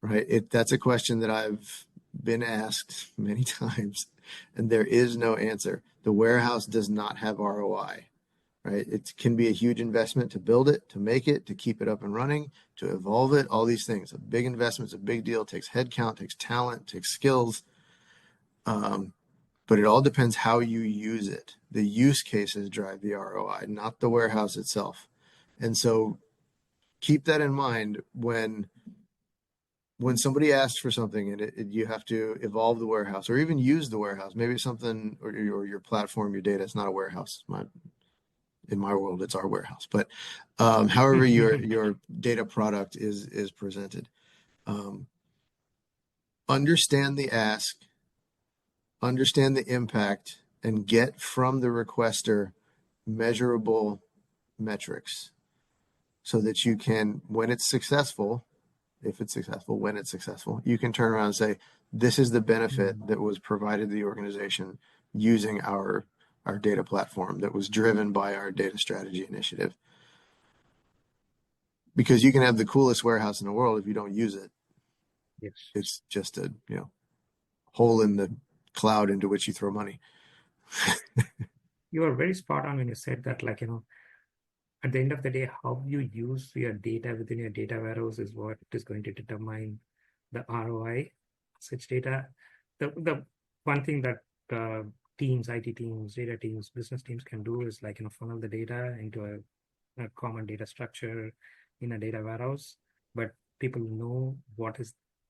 right? That's a question that I've been asked many times, and there is no answer. The warehouse does not have ROI, right? It can be a huge investment to build it, to make it, to keep it up and running, to evolve it, all these things. A big investment is a big deal. It takes headcount, takes talent, takes skills. But it all depends how you use it. The use cases drive the ROI, not the warehouse itself. And so keep that in mind when somebody asks for something and you have to evolve the warehouse or even use the warehouse. Maybe something or your platform, your data, it's not a warehouse. In my world, it's our warehouse. But however your data product is presented, understand the ask, understand the impact, and get from the requester measurable metrics so that you can, when it's successful, when it's successful, you can turn around and say, this is the benefit that was provided to the organization using our data platform that was driven by our data strategy initiative. Because you can have the coolest warehouse in the world if you don't use it. Yes. It's just a hole in the cloud into which you throw money. You are very spot on when you said that, like, at the end of the day, how you use your data within your data warehouse is what is going to determine the ROI such data. The one thing that teams, IT teams, data teams, business teams can do is like, funnel the data into a common data structure in a data warehouse, but people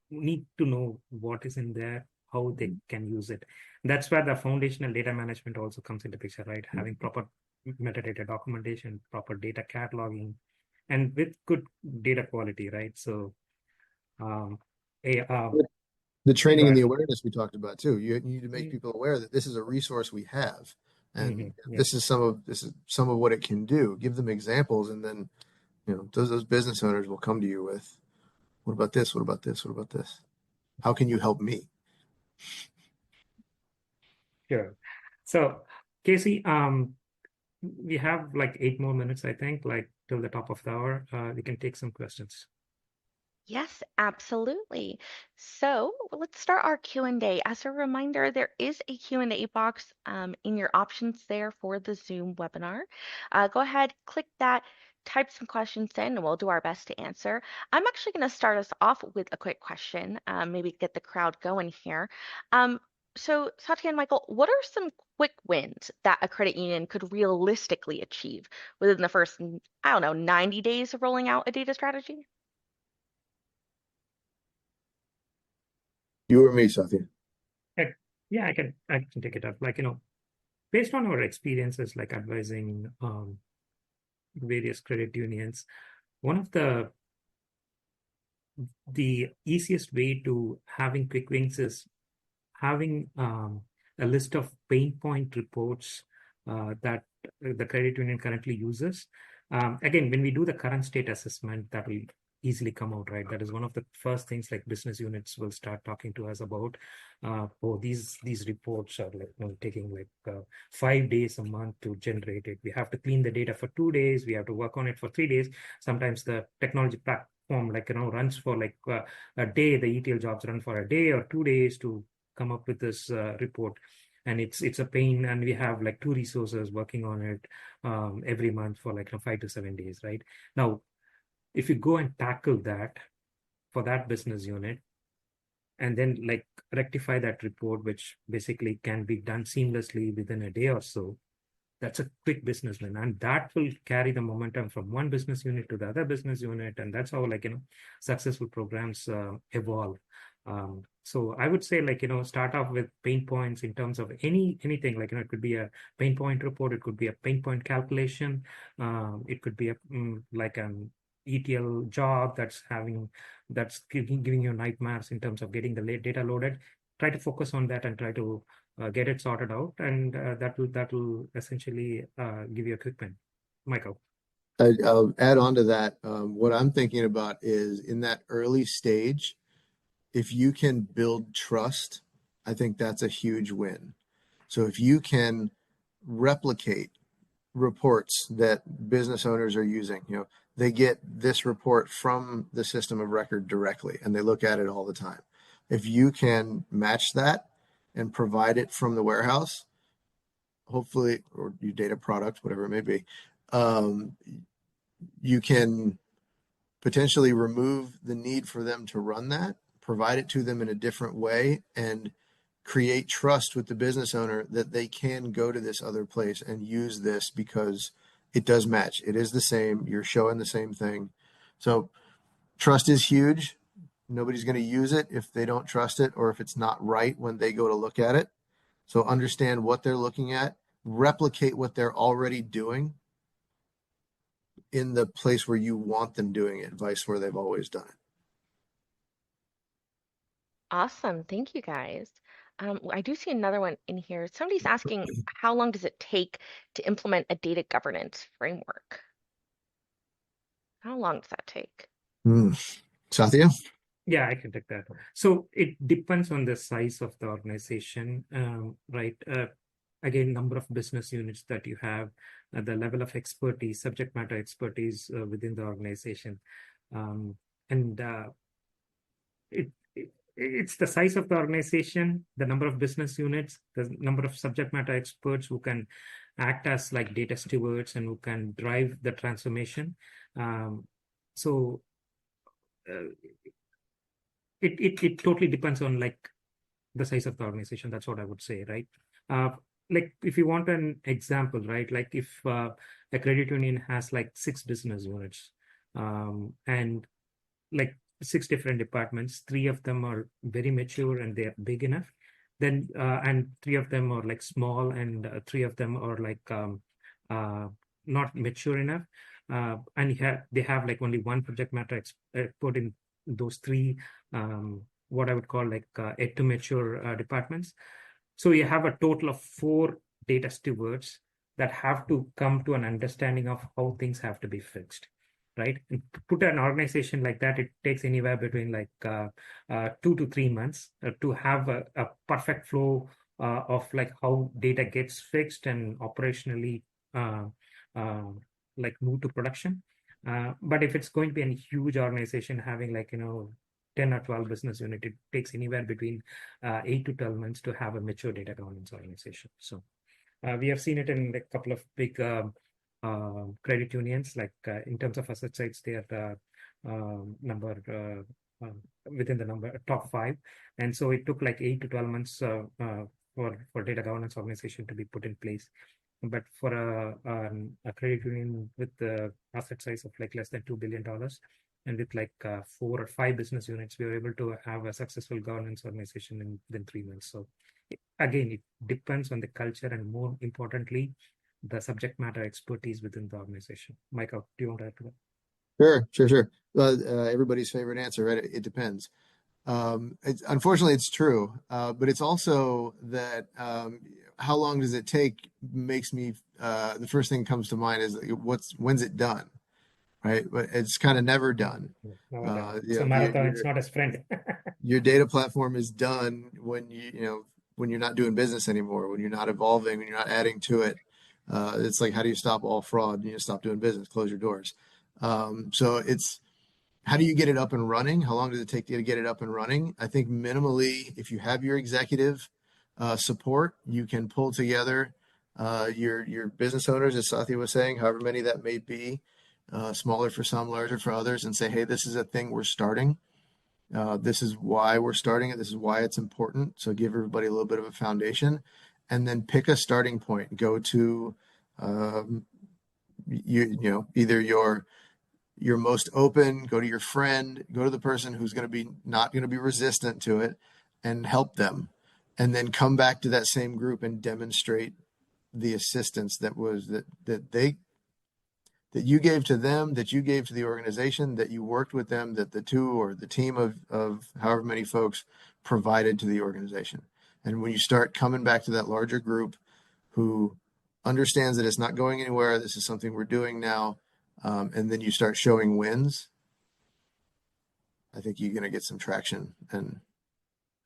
need to know what is in there, how they can use it. That's where the foundational data management also comes into picture, right? Having proper metadata documentation, proper data cataloging, and with good data quality, right? So, um, a, The training and but the awareness we talked about too. You need to make people aware that this is a resource we have, and yeah, this is some of what it can do. Give them examples, and then those business owners will come to you with, what about this? What about this? What about this? How can you help me? sure. So, Casey, we have like 8 more minutes, I think, like till the top of the hour. We can take some questions. Yes, absolutely. So let's start our Q&A. As a reminder, there is a Q&A box in your options there for the Zoom webinar. Go ahead, click that, type some questions in, and we'll do our best to answer. I'm actually going to start us off with a quick question, maybe get the crowd going here. So Satya and Michael, what are some quick wins that a credit union could realistically achieve within the first, I don't know, 90 days of rolling out a data strategy? You or me, Satya? Yeah, I can take it up. Like, based on our experiences, like advising various credit unions, one of the easiest way to having quick wins is having a list of pain point reports that the credit union currently uses. Again, when we do the current state assessment, that will easily come out, right? That is one of the first things like business units will start talking to us about. Oh, these reports are like taking like 5 days a month to generate it. We have to clean the data for 2 days. We have to work on it for 3 days. Sometimes the technology platform runs for like a day. The ETL jobs run for a day or 2 days to come up with this report, and it's a pain, and we have like 2 resources working on it every month for like 5 to 7 days, right? Now, if you go and tackle that for that business unit and then like rectify that report, which basically can be done seamlessly within a day or so, that's a quick business win, and that will carry the momentum from one business unit to the other business unit, and that's how successful programs evolve. So I would say start off with pain points in terms of anything, it could be a pain point report, it could be a pain point calculation, it could be like an ETL job that's giving you nightmares in terms of getting the data loaded. Try to focus on that and try to get it sorted out, and that will essentially give you a quick win. Michael. I'll add on to that. What I'm thinking about is in that early stage, if you can build trust, I think that's a huge win. So if you can replicate reports that business owners are using, they get this report from the system of record directly and they look at it all the time. If you can match that and provide it from the warehouse, hopefully, or your data product, whatever it may be, you can potentially remove the need for them to run that, provide it to them in a different way, and create trust with the business owner that they can go to this other place and use this because it does match. It is the same. You're showing the same thing. So trust is huge. Nobody's going to use it if they don't trust it or if it's not right when they go to look at it. So understand what they're looking at, replicate what they're already doing in the place where you want them doing it, vice where they've always done it. Awesome. Thank you guys. I do see another one in here. Somebody's asking, how long does it take to implement a data governance framework? How long does that take? Satya? Yeah, I can take that. So it depends on the size of the organization, right? Again, number of business units that you have, the level of expertise, subject matter expertise within the organization, and it's the size of the organization, the number of business units, the number of subject matter experts who can act as like data stewards and who can drive the transformation. So it totally depends on like the size of the organization. That's what I would say, right? Like if you want an example, right? Like if a credit union has like 6 business units, and like 6 different departments, 3 of them are very mature and they're big enough, then and 3 of them are like small, and 3 of them are like not mature enough, and they have like only one subject matter expert in those three, what I would call like yet to mature departments. So you have a total of 4 data stewards that have to come to an understanding of how things have to be fixed, right? And to put an organization like that, it takes anywhere between like 2 to 3 months to have a perfect flow of like how data gets fixed and operationally uh, uh, like move to production. But if it's going to be a huge organization having like, 10 or 12 business unit, it takes anywhere between 8 to 12 months to have a mature data governance organization. So we have seen it in a couple of big credit unions, like in terms of asset size, they are the number within the number top 5. And so it took like 8 to 12 months for data governance organization to be put in place. But for a credit union with the asset size of like less than $2 billion, and with like 4 or 5 business units, we were able to have a successful governance organization within 3 months. So again, it depends on the culture and more importantly, the subject matter expertise within the organization. Michael, do you want to add to that? Sure. Everybody's favorite answer, right? It depends. Unfortunately, it's true, but it's also that how long does it take makes me the first thing that comes to mind is when's it done, right? But it's kind of never done. It's a marathon. It's not a sprint. Your data platform is done when when you're not doing business anymore, when you're not evolving, when you're not adding to it. It's like, how do you stop all fraud? You stop doing business, close your doors. So it's, how do you get it up and running? How long does it take you to get it up and running? I think minimally, if you have your executive support, you can pull together your business owners, as Satya was saying, however many that may be, smaller for some, larger for others, and say, hey, this is a thing we're starting. This is why we're starting it. This is why it's important. So give everybody a little bit of a foundation, and then pick a starting point. Go to either your most open, go to your friend, go to the person who's going to be not going to be resistant to it, and help them, and then come back to that same group and demonstrate the assistance that you gave to them, that you gave to the organization, that you worked with them, that the two or the team of however many folks provided to the organization. And when you start coming back to that larger group who understands that it's not going anywhere, this is something we're doing now, and then you start showing wins, I think you're going to get some traction and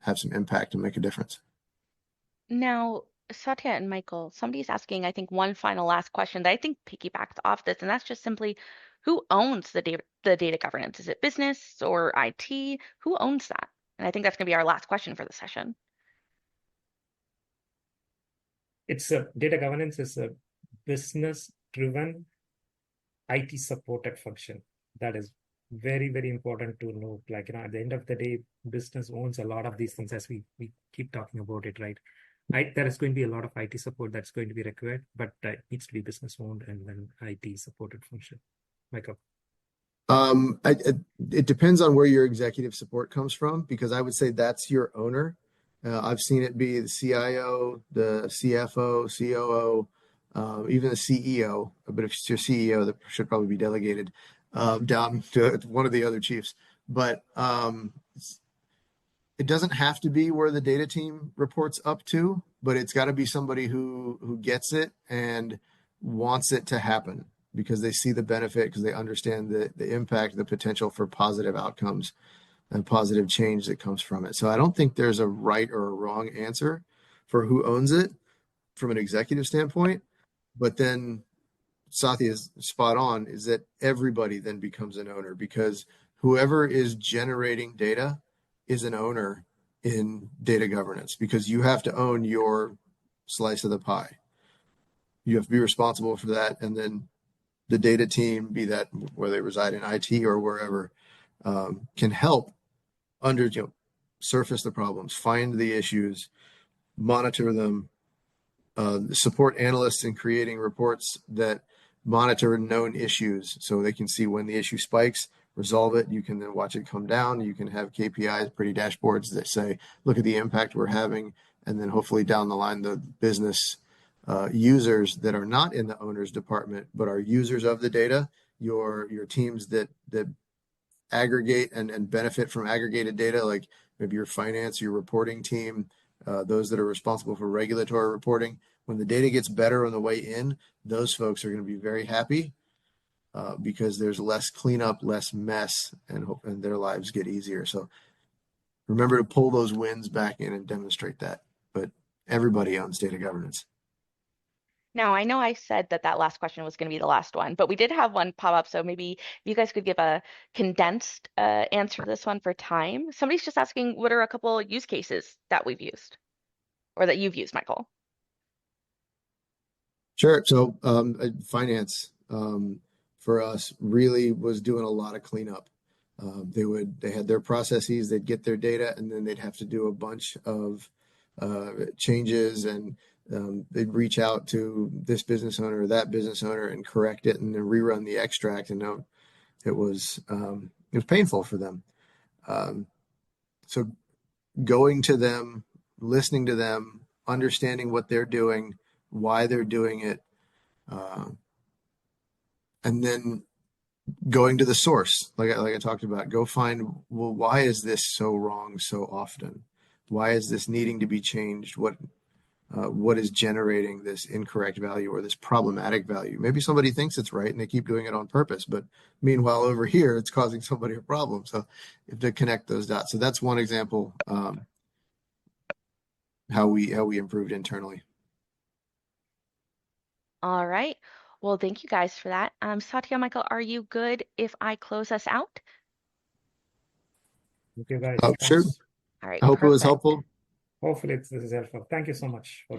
have some impact and make a difference. Now, Satya and Michael, somebody's asking, I think, one final last question that I think piggybacks off this, and that's just simply, who owns the data governance? Is it business or IT? Who owns that? And I think that's going to be our last question for the session. It's a data governance is a business-driven, IT-supported function. That is very, very important to know. Like, at the end of the day, business owns a lot of these things, as we keep talking about it, right? There is going to be a lot of IT support that's going to be required, but it needs to be business owned and then IT supported function. Michael. It depends on where your executive support comes from, because I would say that's your owner. I've seen it be the CIO, the CFO, COO, even the CEO. But if it's your CEO, that should probably be delegated down to one of the other chiefs. But it doesn't have to be where the data team reports up to, but it's got to be somebody who gets it and wants it to happen, because they see the benefit, because they understand the impact, the potential for positive outcomes and positive change that comes from it. So I don't think there's a right or a wrong answer for who owns it from an executive standpoint. But then Satya is spot on, is that everybody then becomes an owner, because whoever is generating data is an owner in data governance, because you have to own your slice of the pie. You have to be responsible for that. And then the data team, be that whether they reside in IT or wherever, can help surface the problems, find the issues, monitor them, support analysts in creating reports that monitor known issues, so they can see when the issue spikes, resolve it. You can then watch it come down. You can have KPIs, pretty dashboards that say, look at the impact we're having. And then hopefully down the line, the business users that are not in the owner's department, but are users of the data, your teams that aggregate and benefit from aggregated data, like maybe your finance, your reporting team, those that are responsible for regulatory reporting. When the data gets better on the way in, those folks are going to be very happy because there's less cleanup, less mess, and their lives get easier. So remember to pull those wins back in and demonstrate that. But everybody owns data governance. Now, I know I said that that last question was going to be the last one, but we did have one pop up. So maybe if you guys could give a condensed answer to this one for time. Somebody's just asking, what are a couple use cases that we've used or that you've used, Michael? Sure. So finance for us really was doing a lot of cleanup. They had their processes, they'd get their data, and then they'd have to do a bunch of changes, and they'd reach out to this business owner or that business owner and correct it, and then rerun the extract. And it was painful for them. So going to them, listening to them, understanding what they're doing, why they're doing it, and then going to the source, like I talked about. Go find, well, why is this so wrong so often? Why is this needing to be changed? What is generating this incorrect value or this problematic value? Maybe somebody thinks it's right and they keep doing it on purpose, but meanwhile over here it's causing somebody a problem. So you have to connect those dots. So that's one example how we improved internally. All right. Well, thank you guys for that. Satya, Michael, are you good if I close us out? Okay, guys. Sure. All right, I hope it was perfect. helpful. Hopefully this is helpful. Thank you so much for